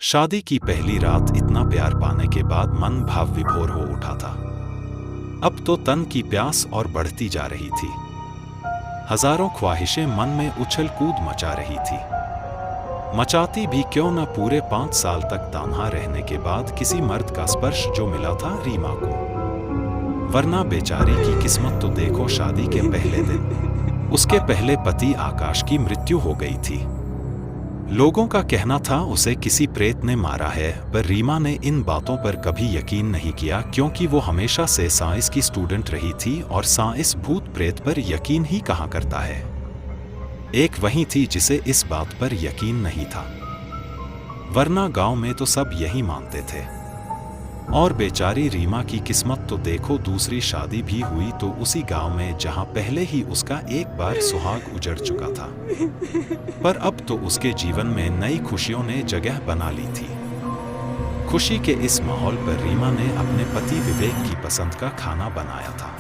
शादी की पहली रात इतना प्यार पाने के बाद मन भाव विभोर हो उठा था। अब तो तन की प्यास और बढ़ती जा रही थी। हजारों ख्वाहिशें मन में उछल कूद मचा रही थी। मचाती भी क्यों न पूरे 5 साल तक तन्हा रहने के बाद किसी मर्द का स्पर्श जो मिला था रीमा को। वरना बेचारी की किस्मत तो देखो, शादी के पहले दिन उसके पहले पति आकाश की मृत्यु हो गई थी। लोगों का कहना था उसे किसी प्रेत ने मारा है, पर रीमा ने इन बातों पर कभी यकीन नहीं किया, क्योंकि वो हमेशा से साइंस की स्टूडेंट रही थी और साइंस भूत प्रेत पर यकीन ही कहाँ करता है। एक वही थी जिसे इस बात पर यकीन नहीं था, वरना गांव में तो सब यही मानते थे। और बेचारी रीमा की किस्मत तो देखो, दूसरी शादी भी हुई तो उसी गांव में जहां पहले ही उसका एक बार सुहाग उजड़ चुका था। पर अब तो उसके जीवन में नई खुशियों ने जगह बना ली थी। खुशी के इस माहौल पर रीमा ने अपने पति विवेक की पसंद का खाना बनाया था।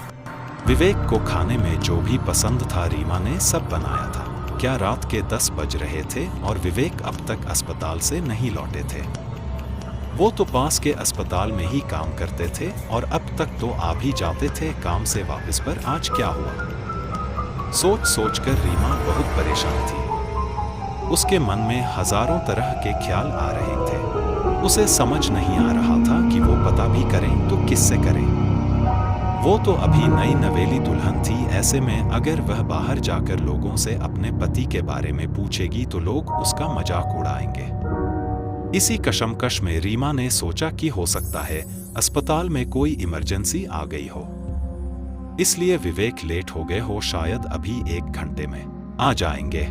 विवेक को खाने में जो भी पसंद था रीमा ने सब बनाया था। क्या रात के 10 बज रहे थे और विवेक अब तक अस्पताल से नहीं लौटे थे। वो तो पास के अस्पताल में ही काम करते थे और अब तक तो आ भी जाते थे काम से वापस, पर आज क्या हुआ सोच सोच कर रीमा बहुत परेशान थी। उसके मन में हजारों तरह के ख्याल आ रहे थे। उसे समझ नहीं आ रहा था कि वो पता भी करें तो किससे करें। वो तो अभी नई नवेली दुल्हन थी, ऐसे में अगर वह बाहर जाकर लोगों से अपने पति के बारे में पूछेगी तो लोग उसका मजाक उड़ाएंगे। इसी कशमकश में रीमा ने सोचा कि हो सकता है अस्पताल में कोई इमरजेंसी आ गई हो, इसलिए विवेक लेट हो गए हो, शायद अभी 1 घंटे में आ जाएंगे।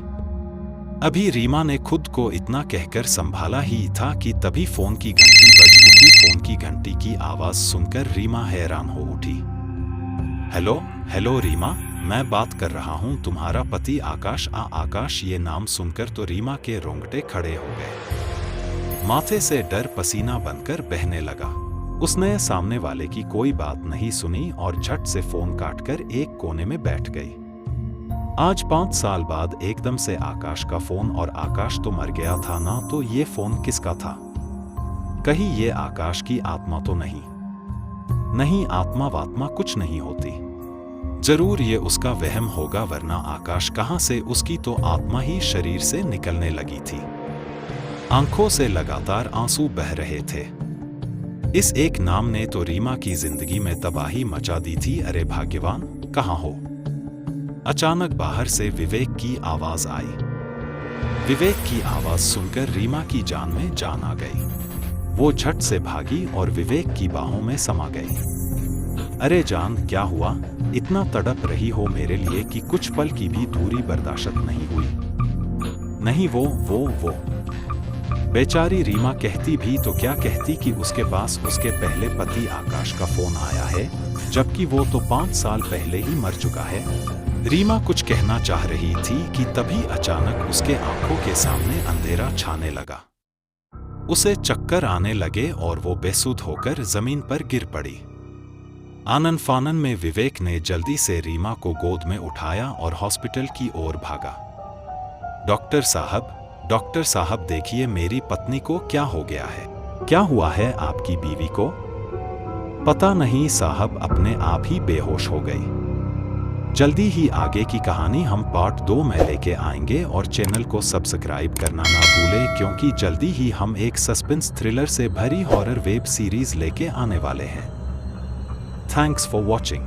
अभी रीमा ने खुद को इतना कहकर संभाला ही था कि तभी फोन की घंटी बज उठी। फोन की घंटी की आवाज सुनकर रीमा हैरान हो उठी। हेलो हेलो रीमा, मैं बात कर रहा हूँ, तुम्हारा पति आकाश। आकाश ये नाम सुनकर तो रीमा के रोंगटे खड़े हो गए। माथे से डर पसीना बनकर बहने लगा। उसने सामने वाले की कोई बात नहीं सुनी और झट से फोन काटकर एक कोने में बैठ गई। आज 5 साल बाद एकदम से आकाश का फोन, और आकाश तो मर गया था ना, तो ये फोन किसका था। कहीं ये आकाश की आत्मा तो नहीं। नहीं, आत्मा वात्मा कुछ नहीं होती। जरूर ये उसका वहम होगा, वरना आकाश कहां से, उसकी तो आत्मा ही शरीर से निकलने लगी थी। आंखों से लगातार आंसू बह रहे थे। इस एक नाम ने तो रीमा की जिंदगी में तबाही मचा दी थी। अरे भाग्यवान, कहाँ हो। अचानक बाहर से विवेक की आवाज आई। विवेक की आवाज सुनकर रीमा की जान में जान आ गई। वो झट से भागी और विवेक की बाहों में समा गई। अरे जान, क्या हुआ, इतना तड़प रही हो मेरे लिए कि कुछ पल की भी दूरी बर्दाश्त नहीं हुई। नहीं, वो बेचारी रीमा कहती भी तो क्या कहती कि उसके पास उसके पहले पति आकाश का फोन आया है, जबकि वो तो 5 साल पहले ही मर चुका है। रीमा कुछ कहना चाह रही थी कि तभी अचानक उसके आंखों के सामने अंधेरा छाने लगा। उसे चक्कर आने लगे और वो बेसुध होकर जमीन पर गिर पड़ी। आनन फानन में विवेक ने जल्दी से रीमा को गोद में उठाया और हॉस्पिटल की ओर भागा। डॉक्टर साहब देखिए, मेरी पत्नी को क्या हो गया है। क्या हुआ है आपकी बीवी को। पता नहीं साहब, अपने आप ही बेहोश हो गई। जल्दी ही आगे की कहानी हम पार्ट 2 में लेके आएंगे, और चैनल को सब्सक्राइब करना ना भूलें, क्योंकि जल्दी ही हम एक सस्पेंस थ्रिलर से भरी हॉरर वेब सीरीज लेके आने वाले हैं। Thanks for watching.